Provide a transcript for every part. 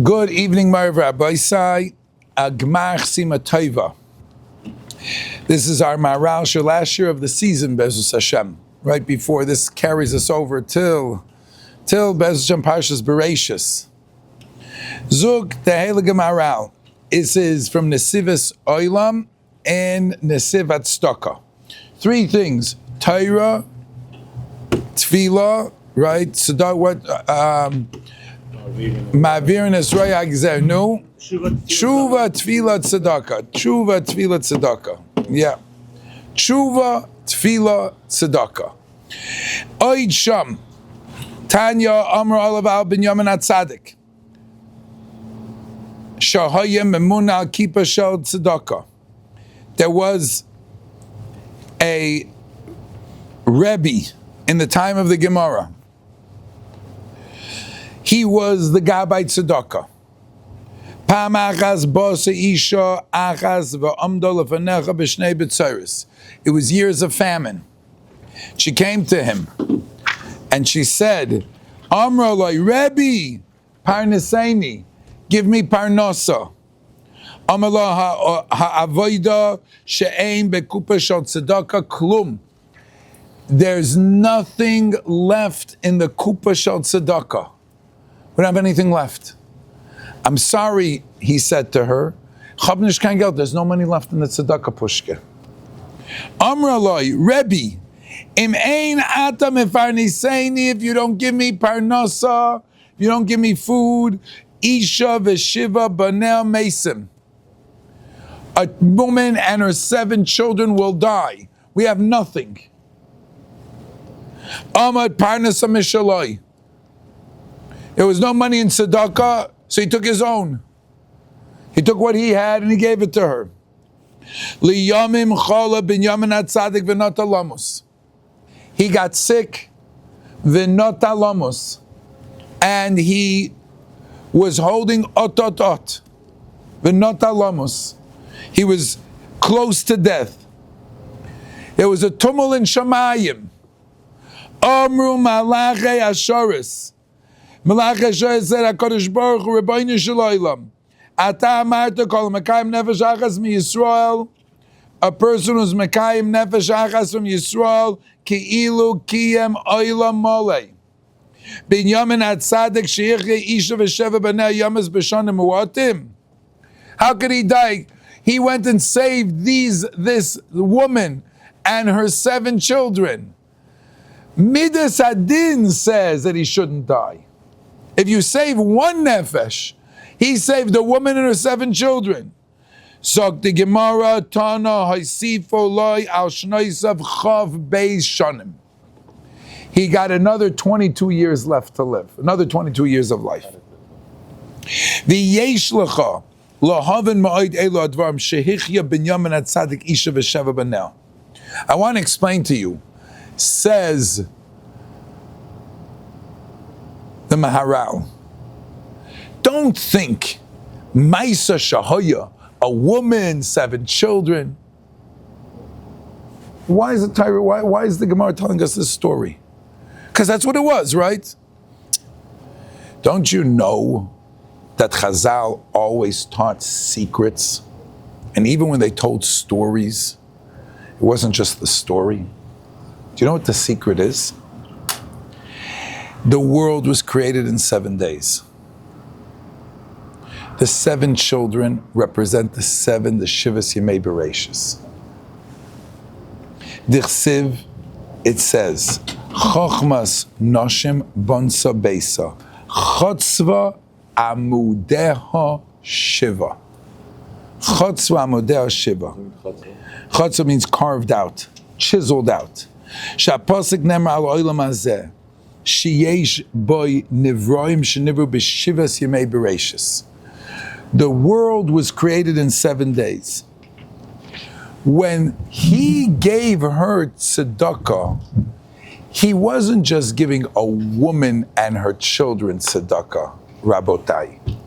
Good evening, my Rabbi. Agmach Sima Tova. This is our Maharal last year of the season, Bezus Hashem. Right before this carries us over till Bezus Hashem Parshas Bereshis. Zug Tehelig Maharal. This is from Nesivas Oilam and Nesivat Staka. Three things: Torah, Tefillah, right? Sadat what? Ma'avirin Esrei Agzernu. Tshuva, Tefillah, Tzedakah. Tshuva, Tefillah, Tzedakah. Yeah. Tshuva, Tefillah, Tzedakah. Oid Sham. Tanya Amr Olav Al Ben Yamin Atzadik. Shahayim Memun Al Kippur Shel Tzedakah. There was a Rabbi in the time of the Gemara. He was the guy by tzedakah. Pam achas bosa isha achas v'amdo lefanecha b'shnei b'tzoros. It was years of famine. She came to him and she said, Amra loi, Rebbe, parnaseini, give me parnasa. Amar lo ha'avoida she'ein bekupa shel tzedakah klum. There's nothing left in the kupa shel tzedakah. We don't have anything left. I'm sorry, he said to her. There's no money left in the tzedakah pushke. Amra loy, Rebbe, im ein ata mefarniseini, if you don't give me parnasa, if you don't give me food, isha v'shiva banel mesim. A woman and her 7 children will die. We have nothing. Amad parnasa mishaloi. There was no money in tzedakah, so he took his own. He took what he had and he gave it to her. Liyamim chala bin yamin atzadik v'nota lamus. He got sick, v'nota lamus, and he was holding ototot, v'nota lamus. He was close to death. There was a tumult in Shamayim. Amru malache ashoris. Malach Hashem said, HaKadosh Baruch Hu, Rabbeinu Shalaylam, Ata Amarta Kol Mekayim Nefesh Achas Mi Yisrael, a person who's Mekayim Nefesh Achas from Yisrael, Ki'ilu Kiyem Oilam Molei. Bin Yamin Atzadik Sheichye Isha V'Sheva B'nei Yamas B'Shanim Uatim. How could he die? He went and saved this woman and her 7 children. Midas Adin says that he shouldn't die. If you save one nefesh, he saved a woman and her 7 children. Zok the Gemara Tana Haisifo Loi Al Shnaisav Chav Beis Shanim. He got another 22 years left to live. Another 22 years of life. V'yesh lecha lahavin ma'od elu advarim shehichya binyamin atzadik isha v'sheva banel. I want to explain to you. Says the Maharal, don't think Maisa Shahaya, a woman, 7 children. Why is the Gemara telling us this story? Because that's what it was, right? Don't you know that Chazal always taught secrets? And even when they told stories, it wasn't just the story. Do you know what the secret is? The world was created in 7 days. The 7 children represent the Shivas Yemei Bereshis. Dichsiv, it says, Chochmas Noshim Bonsa Beisa, Chotzva Amudeha Shiva. Chotzva Amudeha Shiva. Chotzva means carved out, chiseled out. Shapasik Nemar Al Oilam Hazeh. Sheyesh boy nivroim shenivru b'shivas yemei bereshis. The world was created in 7 days. When he gave her tzedakah, he wasn't just giving a woman and her children tzedakah, rabotai. He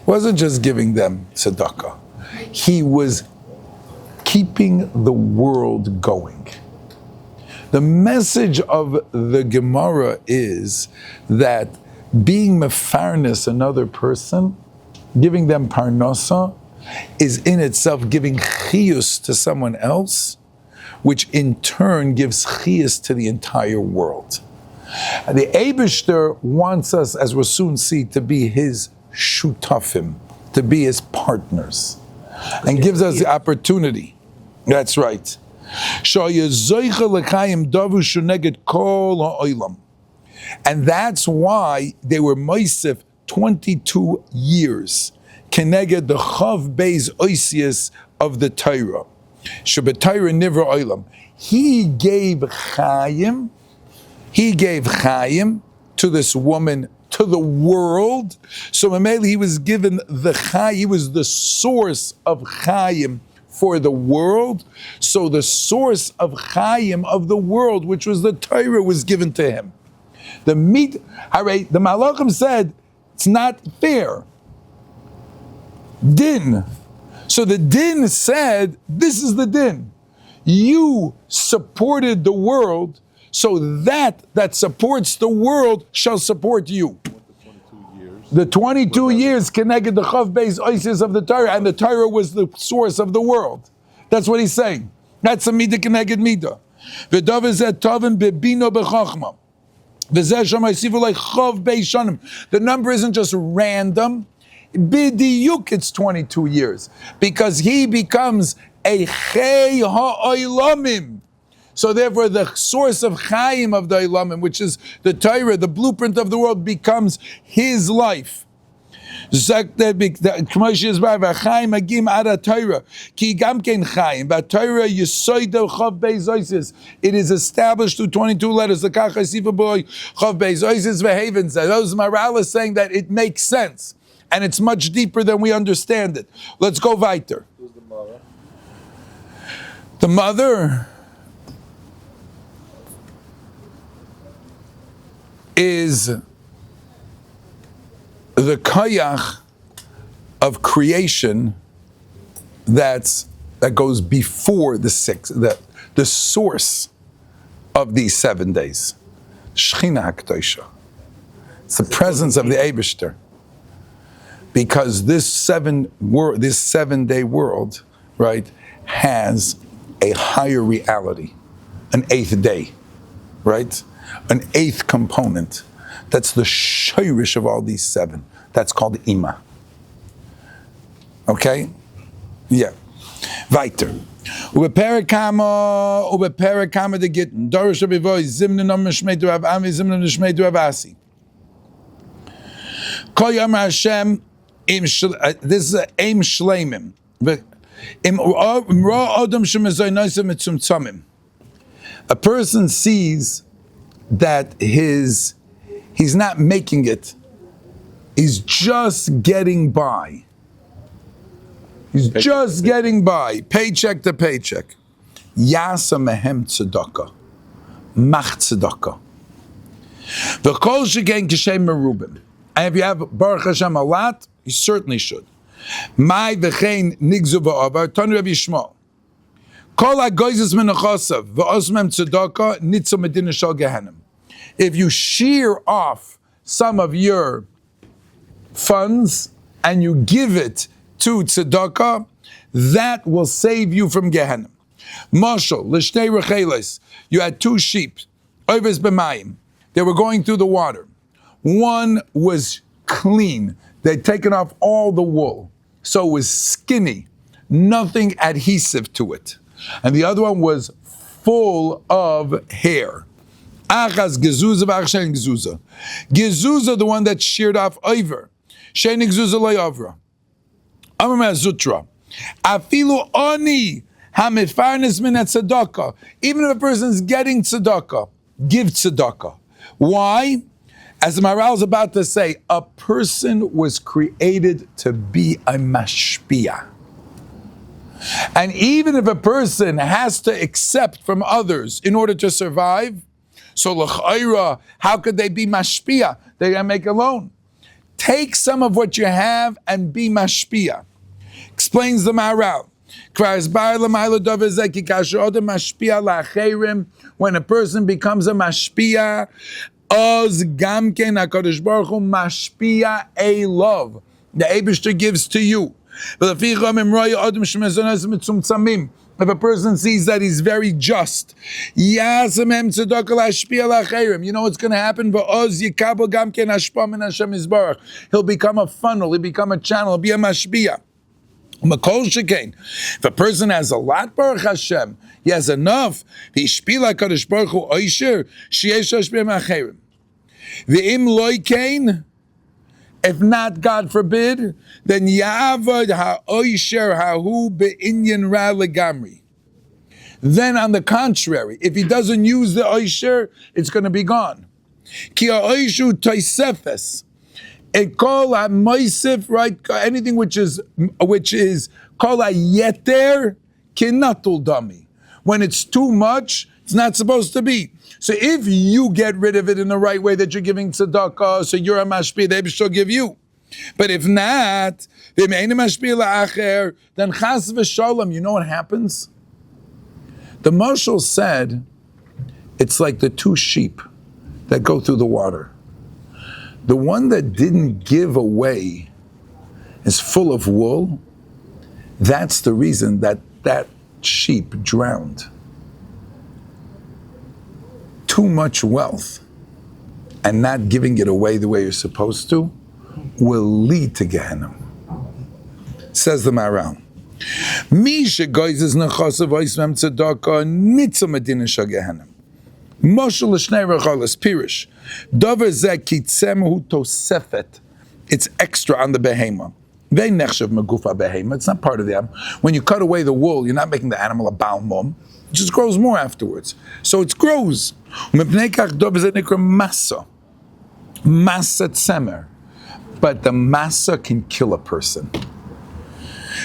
wasn't just giving them tzedakah. He was keeping the world going. The message of the Gemara is that being mefarnes another person giving them parnasa, is in itself giving chiyus to someone else, which in turn gives chiyus to the entire world. And the Eibishter wants us, as we'll soon see, to be his shutafim, to be his partners, and gives us the opportunity. That's right. And that's why they were Moisef 22 years, keneged the Chav Beis Oisius of the Torah. Shabbatayra Nivra Oilam. He gave Chaim to this woman, to the world. So Mameli, he was given the Chaim, he was the source of Chaim for the world. So the source of Chaim of the world, which was the Torah, was given to him. The Malachim said, it's not fair. Din. So the din said, this is the din. You supported the world, so that supports the world shall support you. The 22 years connected the Chav Beis Oisius of the Torah, and the Torah was the source of the world. That's what he's saying. That's a midah connected midah. V'davar zeh tovim bebino b'chachma. V'zeh shama yisivu like Chav Beis shanim. The number isn't just random. B'diyuk, it's 22 years. Because he becomes a chei ha'olamim. So therefore the source of Chaim of the Olamim, which is the Torah, the blueprint of the world, becomes his life. It is established through 22 letters. Those Maharal is saying that it makes sense, and it's much deeper than we understand it. Let's go weiter. Who's the mother? The mother is the koyach of creation that goes before the source of these 7 days. Shechina HaKadoshah. It's the presence of the Eibishter. Because this 7-day world, right, has a higher reality, an 8th day, right? An 8th component. That's the shirish of all these 7. That's called Ima. Okay? Yeah. Weiter. Ubeperakama de Gittin. Dorish Rabbi Zimna no Mishmei Rav Ami, Zimna no Mishmei Rav Asi. Kol Yom Hashem, this is Eim Shleimim. A person sees that he's not making it. He's just getting by. He's just getting by, paycheck to paycheck. Yasa mehem tzedakah, mach tzedakah. V'kol shegen kishem merubim. And if you have Baruch Hashem a lot, you certainly should. Mai v'chein nigzu v'avar, Tanu Rabbi Yishmael. Kol ha'goyzes menachosav, v'osmem tzedakah, nitzo medina shal gehenim. If you shear off some of your funds and you give it to tzedakah, that will save you from Gehenna. Mashal, l'shnei recheles, you had 2 sheep, oivers b'mayim, they were going through the water. One was clean, they'd taken off all the wool, so it was skinny, nothing adhesive to it. And the other one was full of hair. Achaz gezuza v'achshen gezuza. Gezuza, the one that sheared off over. Shein gezuza lo'yavra. Amar Zutra. Afilu oni hamifarnes min tzedakah. Even if a person's getting tzedakah, give tzedakah. Why? As the Maharal is about to say, a person was created to be a mashpia. And even if a person has to accept from others in order to survive, so l'chayra, how could they be mashpia? They're going to make a loan. Take some of what you have and be mashpia. Explains the Maharal. When a person becomes a mashpia, oz gamken HaKadosh Baruch Hu mashpia a love. The Eibishter gives to you. If a person sees that he's very just, you know what's going to happen? He'll become a funnel, he'll become a channel, he'll be a mashpia. If a person has a lot, Baruch Hashem, he has enough. If not, God forbid, then yavad ha'oisher hahu be'inyan ra legamri. Then, on the contrary, if he doesn't use the oisher, it's going to be gone. Ki ha'oishu toisefes. It call a moisif, right? Anything which is called a yeter kinatul dami. When it's too much, it's not supposed to be. So if you get rid of it in the right way that you're giving tzedakah, so you're a mashpia, they shall give you. But if not, then chas v'shalom, you know what happens? The Marshal said, it's like the two sheep that go through the water. The one that didn't give away is full of wool. That's the reason that sheep drowned. Too much wealth and not giving it away the way you're supposed to will lead to Gehenna. Says the Maharal. Mi shegoyzes nechasav oismem tzedakah nitza medina shagehenna. Moshel l'shnei rechalas pirish. Dover zeh kitzemu tosefet. It's extra on the behema. They nechshav megufa behema. It's not part of the animal. When you cut away the wool, you're not making the animal a balmum. It just grows more afterwards. So it grows. Mipnei kach dover zeh nikra masa. Masa tzemer. But the masa can kill a person.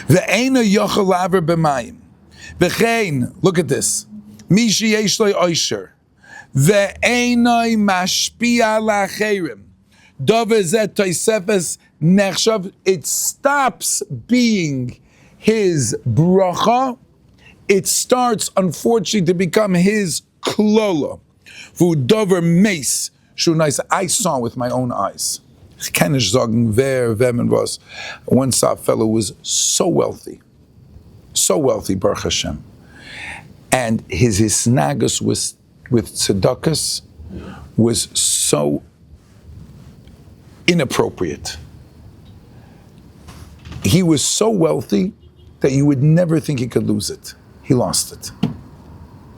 Ve'ena yochel laver b'mayim. V'chein, look at this. Mi sheyesh lo oisher. Ve'enoi mashpia la'cherim. Dover zeh toisefes nechshav. It stops being his bracha. It starts, unfortunately, to become his klola. Vu dover meis shunais. I saw with my own eyes. Kenish sagen wer wem was. Once our fellow was so wealthy, Baruch Hashem, and his hisnagus was with tzedakahs was so inappropriate. He was so wealthy that you would never think he could lose it. He lost it.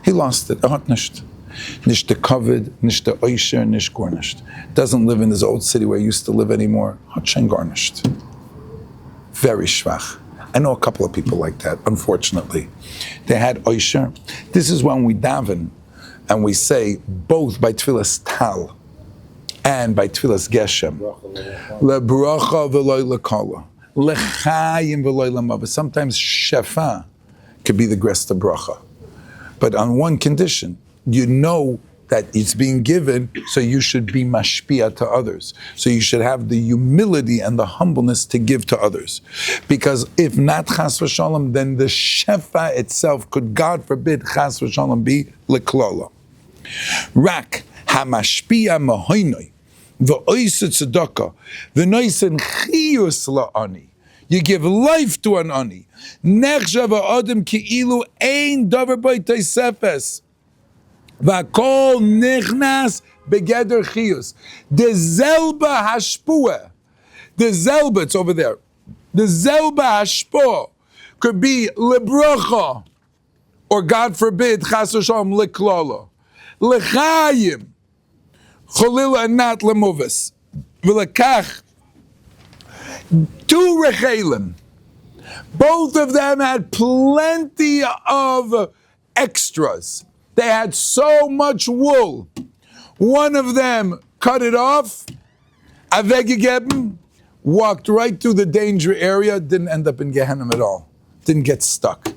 Nicht. Nicht the covered, nicht the oisher, nicht garnished. Doesn't live in his old city where he used to live anymore. Hotchen garnished. Very schwach. I know a couple of people like that, unfortunately. They had oisher. This is when we daven and we say both by tefillas tal and by tefillas geshem. Lebracha v'loy lekala. Lechayim v'loy lamava. Sometimes shefa could be the gresta bracha. But on one condition, you know that it's being given, so you should be mashpia to others. So you should have the humility and the humbleness to give to others. Because if not chas v'shalom, then the shefa itself could, God forbid, chas v'shalom, be leklola. Rak hamashpia mahoinoi v'oiset tzedakah v'noisen chiyus la'ani. You give life to an ani. Nechshav ha'adam ki'ilu ein davar b'ay tosefes. V'akol nichnas begeder chiyus. The zelba hashpua. The zelba, it's over there. The zelba hashpua could be lebracha, or God forbid, chas v'shalom, leklala. Lechayim, cholila and not lemovis. V'lekach, two rechelim. Both of them had plenty of extras. They had so much wool. One of them cut it off, avegegeben, walked right through the danger area, didn't end up in Gehenna at all. Didn't get stuck.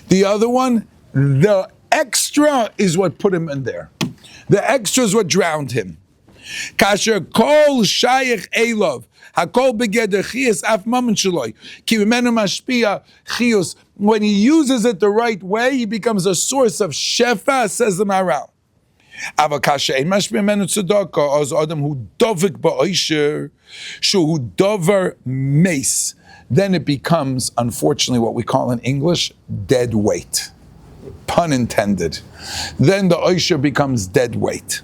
The other one, the extra is what put him in there. The extra is what drowned him. Kasher kol shayich elov. Hakol begeder chiyus af mamen shaloi. Ki v'menu mashpia chiyus. When he uses it the right way, he becomes a source of shefa, says the Maharal. אבל כאשר אין משפיע ממנו צדקה, אז אדם הוא דבק באושר, שהוא דבר מס. Then it becomes, unfortunately, what we call in English, dead weight. Pun intended. Then the oisher becomes dead weight.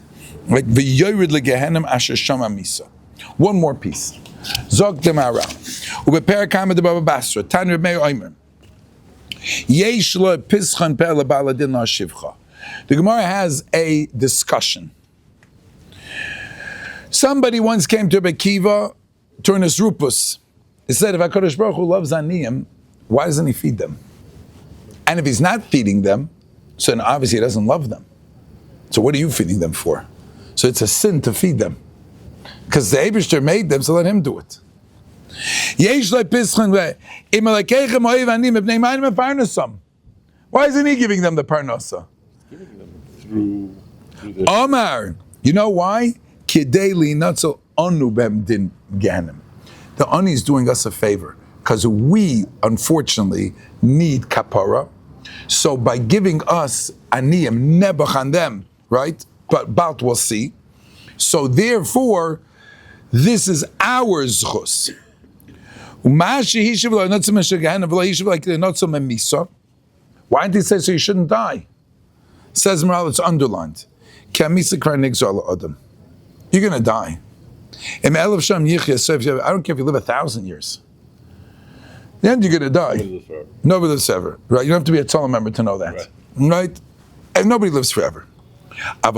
Right? V'yorid legehenim asher shama misa. One more piece. Zog de Maharal. Ubeper kama de Baba Basra. Tan Rabbi Omer. Yesh lo pischan per lebaladin la shivcha. The Gemara has a discussion. Somebody once came to Rabbi Kiva, Turnus Rupus. He said, if HaKadosh Baruch Hu loves Aniyim, why doesn't he feed them? And if he's not feeding them, so then obviously he doesn't love them. So what are you feeding them for? So it's a sin to feed them. Because the Eibishter made them, so let him do it. Why isn't he giving them the parnasa? Giving them through the Omar, you know why? The Ani is doing us a favor because we, unfortunately, need kapara. So by giving us aniyim, nebuch on them, right? But Balt will see. So therefore, this is our zchus. Why didn't he say so you shouldn't die? Says Maharal, it's underlined. You're going to die. I don't care if you live 1,000 years. Then you're going to die. Nobody lives forever. Right? You don't have to be a Torah member to know that. Right? And nobody lives forever. That,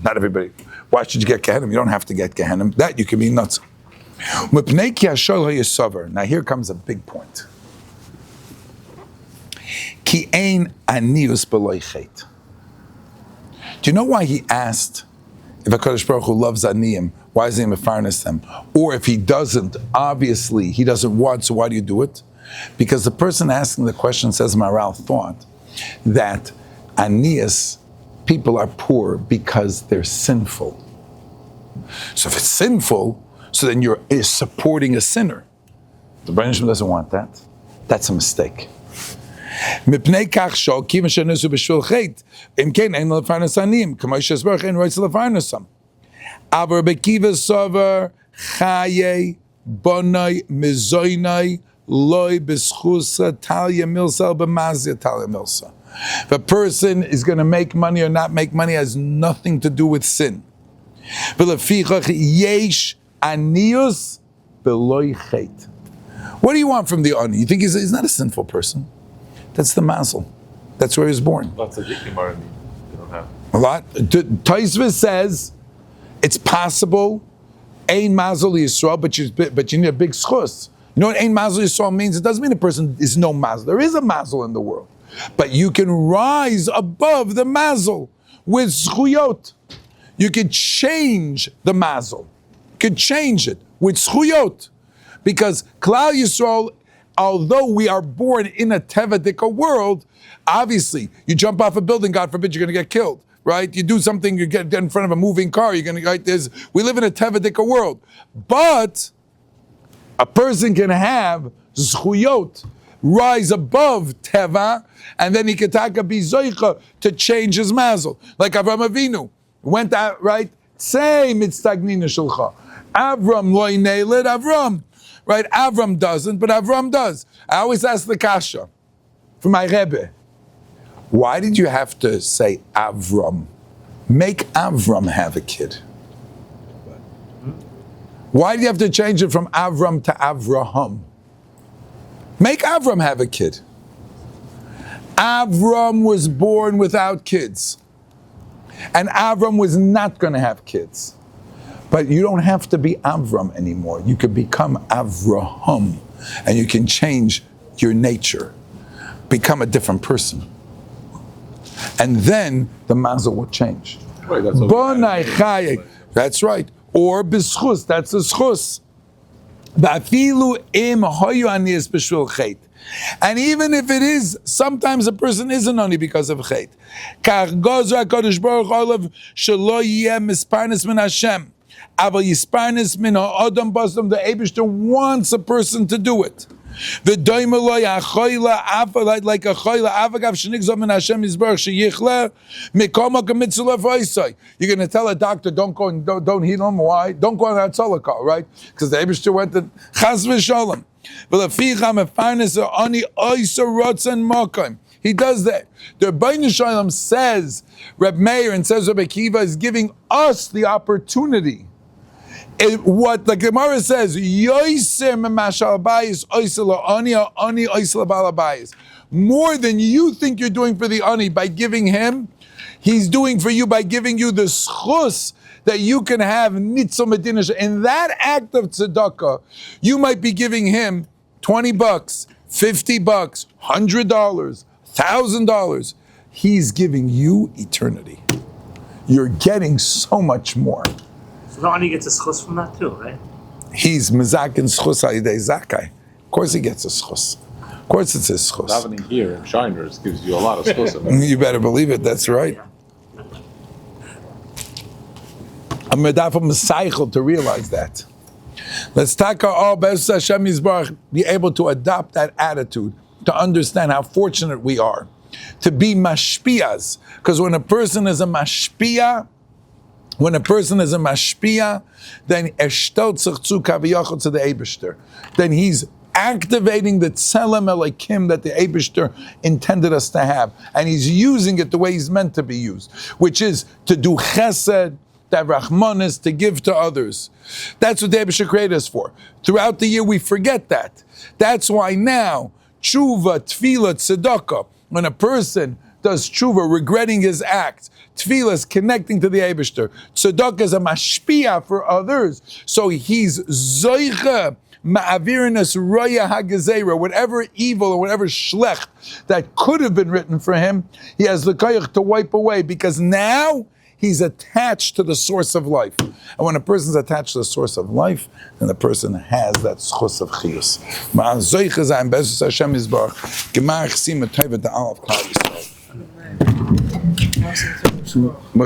not everybody. Why should you get Gehenna? You don't have to get Gehenna. That you can be nuts. Now here comes a big point. Ki ein anius b'lo chet. Do you know why he asked if HaKadosh Baruch Hu loves aniyim, why is he mefarnes them? Or if he doesn't, obviously he doesn't want, so why do you do it? Because the person asking the question, says Maharal, thought that anius, people are poor because they're sinful. So if it's sinful, so then you're supporting a sinner. The Rebbe doesn't want that. That's a mistake. Mipnei kach shol kivan shenusu b'shul chet. Im ken ein lefarnas aniyim. K'may shesbarach ein roitz lefarnasam. Aber bekiva sover chaye bonai mizoinai loy b'schusa talya milsa b'mazia talya milsa. If a person is going to make money or not make money has nothing to do with sin. V'lefichach yesh anius b'loy chet. What do you want from the ani? You think he's not a sinful person? That's the mazel. That's where he was born. Lots of dikim are you don't have. A lot. Taisva says it's possible. Ein mazel Yisrael, but you need a big schus. You know what ein mazel Yisrael means? It doesn't mean a person is no mazel. There is a mazel in the world, but you can rise above the mazel with zchuyot. You can change the mazel. You can change it with zchuyot. Because Klal Yisrael, although we are born in a Tevadika world, obviously, you jump off a building, God forbid, you're going to get killed, right? You do something, you get in front of a moving car, you're going to, right? We live in a Tevadika world. But a person can have zchuyot, rise above Teva, and then he can take a bizoicha to change his mazel. Like Avram Avinu went out, right? Same mitztagnina shulcha. Avram loy neiled, Avram. Right, Avram doesn't, but Avram does. I always ask the kasha for my Rebbe. Why did you have to say Avram? Make Avram have a kid. Why do you have to change it from Avram to Avraham? Make Avram have a kid. Avram was born without kids. And Avram was not going to have kids. But you don't have to be Avram anymore. You can become Avraham, and you can change your nature, become a different person. And then the mazel will change. Right, that's right. Or b'schus, that's a schus. And even if it is, sometimes a person isn't only because of chet. The Eibishter wants a person to do it. The doimaloi achoila afa like a choila avagav shenigzom min Hashem Yisbarach sheyichle mikol makom mitzvah v'osai. You're going to tell a doctor, don't go and don't heal him. Why? Don't go on that solakal, right? Because the Eibishter went to chas v'sholem. V'leficha mefarnes ani oisa rotzen makom. He does that. The Rebbeinu Shalom says, Reb Meir and says Reb Akiva is giving us the opportunity. What the Gemara says, Yoiser memashal bayis oisel ani ani oisel balabayis. More than you think you're doing for the ani by giving him, he's doing for you by giving you the schus that you can have nitzah medina. In that act of tzedakah, you might be giving him $20, $50, $100, $1,000. He's giving you eternity. You're getting so much more. So the ani gets a schus from that too, right? He's mezakin schus alidei zakai. Of course he gets a schus. Of course it's his schus. Davening here in Shiners gives you a lot of schus. You better believe it, that's right. I'm medaf Messiah to realize that. Let's take our best Hashem Yisbarach, be able to adopt that attitude, to understand how fortunate we are, to be mashpiyas. Because when a person is a mashpiyah, then eshtot tzachzu kaviyachot to the Eibishter. Then he's activating the tzelem elikim that the Eibishter intended us to have, and he's using it the way he's meant to be used, which is to do chesed, to have rachmanis, to give to others. That's what the Eibishter created us for. Throughout the year we forget that. That's why now tshuva, tefillah, tzedakah, when a person does tshuva, regretting his acts, tefillah is connecting to the Eibishter, tzedakah is a mashpiyah for others, so he's zoicha ma'avirinus roya hagazera, whatever evil or whatever shlecht that could have been written for him, he has the koyach to wipe away, because now he's attached to the source of life. And when a person's attached to the source of life, then the person has that schus of chiyus. Ma'an zoicha zayin bezus Hashem Yisbarach, gemar chsim et toivet da'al of Klal Yisrael.